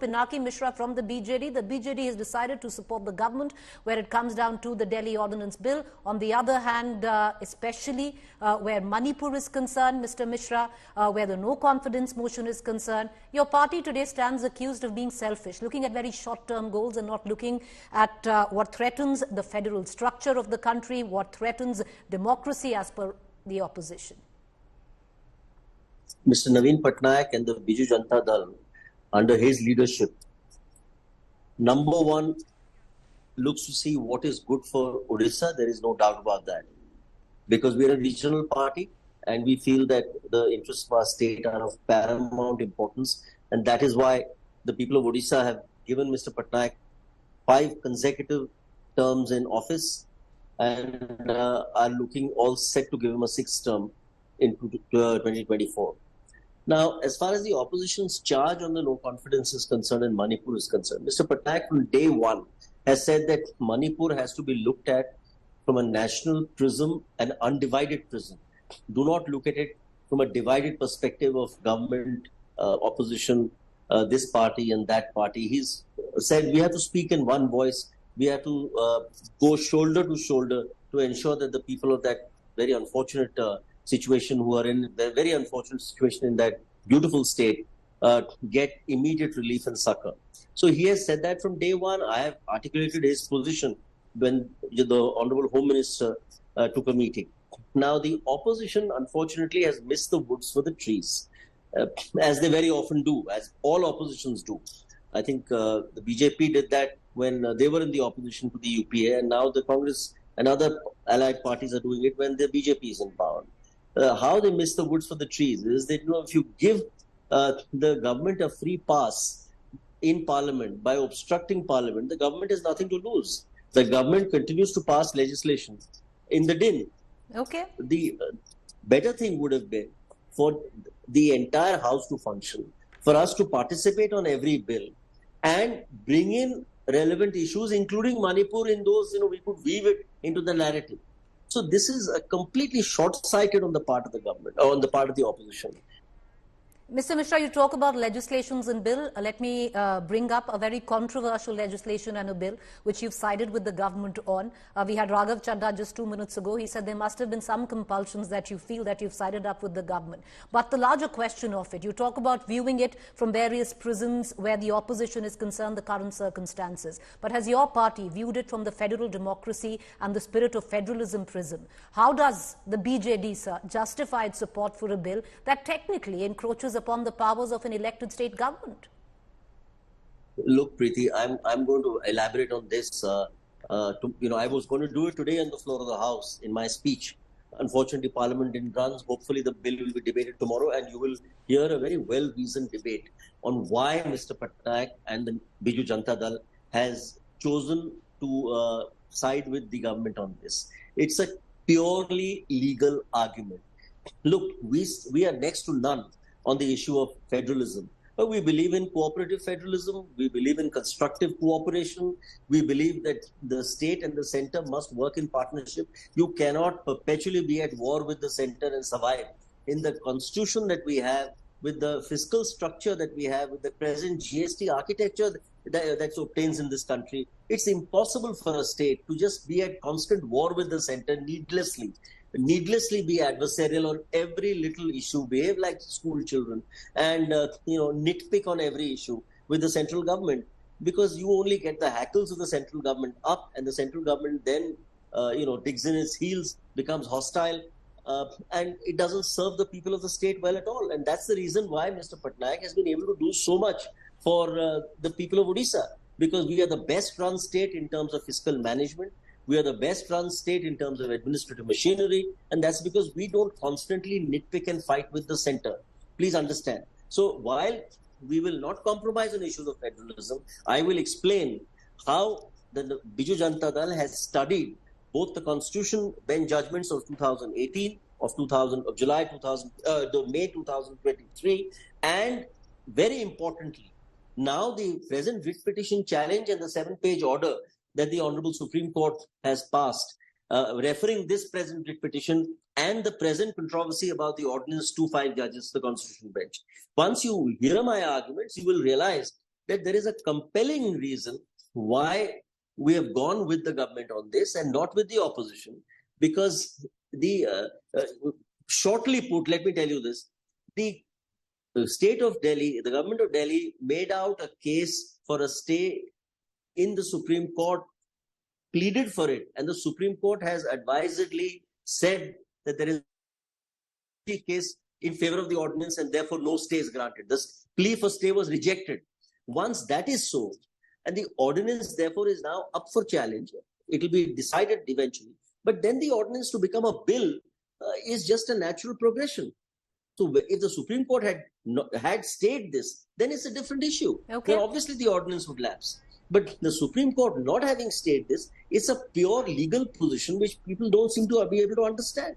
Pinaki Misra from the BJD. The BJD has decided to support the government where it comes down to the Delhi Ordinance Bill. On the other hand, especially where Manipur is concerned, Mr. Misra, where the no confidence motion is concerned, your party today stands accused of being selfish, looking at very short-term goals and not looking at what threatens the federal structure of the country, what threatens democracy as per the opposition. Mr. Naveen Patnaik and the Biju Janata Dal, under his leadership, number one, looks to see what is good for Odisha. There is no doubt about that. Because we are a regional party and we feel that the interests of our state are of paramount importance. And that is why the people of Odisha have given Mr. Patnaik 5 consecutive terms in office and are looking all set to give him a 6th term in 2024. Now, as far as the opposition's charge on the no confidence is concerned and Manipur is concerned, Mr. Patnaik from day one has said that Manipur has to be looked at from a national prism, an undivided prism. Do not look at it from a divided perspective of government, opposition, this party and that party. He's said we have to speak in one voice. We have to go shoulder to shoulder to ensure that the people of that very unfortunate situation who are in a very unfortunate situation in that beautiful state get immediate relief and succor. So he has said that from day one. I have articulated his position when the Honorable Home Minister took a meeting. Now the opposition unfortunately has missed the woods for the trees, as they very often do, as all oppositions do. I think the BJP did that when they were in the opposition to the UPA, and now the Congress and other allied parties are doing it when the BJP is in power. How they miss the woods for the trees is that, if you give the government a free pass in Parliament by obstructing Parliament, the government has nothing to lose. The government continues to pass legislation in the din. Okay. The better thing would have been for the entire House to function, for us to participate on every bill and bring in relevant issues, including Manipur, in those, we could weave it into the narrative. So this is a completely short-sighted on the part of the government, or on the part of the opposition. Mr. Misra, you talk about legislations and bill. Let me bring up a very controversial legislation and a bill which you've sided with the government on. We had Raghav Chadda just 2 minutes ago. He said there must have been some compulsions that you feel that you've sided up with the government. But the larger question of it, you talk about viewing it from various prisms where the opposition is concerned, the current circumstances. But has your party viewed it from the federal democracy and the spirit of federalism prism? How does the BJD, sir, justify its support for a bill that technically encroaches upon the powers of an elected state government? Look, Preeti, I'm going to elaborate on this. I was going to do it today on the floor of the House in my speech. Unfortunately, Parliament didn't run. Hopefully, the bill will be debated tomorrow, and you will hear a very well-reasoned debate on why Mr. Patnaik and the Biju Janata Dal has chosen to side with the government on this. It's a purely legal argument. Look, we are next to none on the issue of federalism. But we believe in cooperative federalism. We believe in constructive cooperation. We believe that the state and the center must work in partnership. You cannot perpetually be at war with the center and survive. In the constitution that we have, with the fiscal structure that we have, with the present GST architecture that obtains in this country, it's impossible for a state to just be at constant war with the center needlessly be adversarial on every little issue, behave like school children, and nitpick on every issue with the central government, because you only get the hackles of the central government up, and the central government then digs in its heels, becomes hostile, and it doesn't serve the people of the state well at all. And that's the reason why Mr. Patnaik has been able to do so much for the people of Odisha, because we are the best run state in terms of fiscal management. We are the best run state in terms of administrative machinery, and that's because we don't constantly nitpick and fight with the center. Please understand. So while we will not compromise on issues of federalism, I will explain how the Biju Janata Dal has studied both the Constitution bench judgments of 2018, of May 2023, and very importantly, now the present writ petition challenge and the 7-page order that the Honorable Supreme Court has passed, referring this present writ petition and the present controversy about the ordinance to 5 judges, the Constitution bench. Once you hear my arguments, you will realize that there is a compelling reason why we have gone with the government on this and not with the opposition, because shortly put, let me tell you this, the state of Delhi, the government of Delhi made out a case for a stay in the Supreme Court, pleaded for it, and the Supreme Court has advisedly said that there is a case in favor of the ordinance and therefore no stay is granted. This plea for stay was rejected. Once that is so, and the ordinance therefore is now up for challenge, it will be decided eventually. But then the ordinance to become a bill is just a natural progression. So if the Supreme Court had stayed this, then it's a different issue. Okay. Then obviously the ordinance would lapse. But the Supreme Court not having stayed this, it's a pure legal position which people don't seem to be able to understand.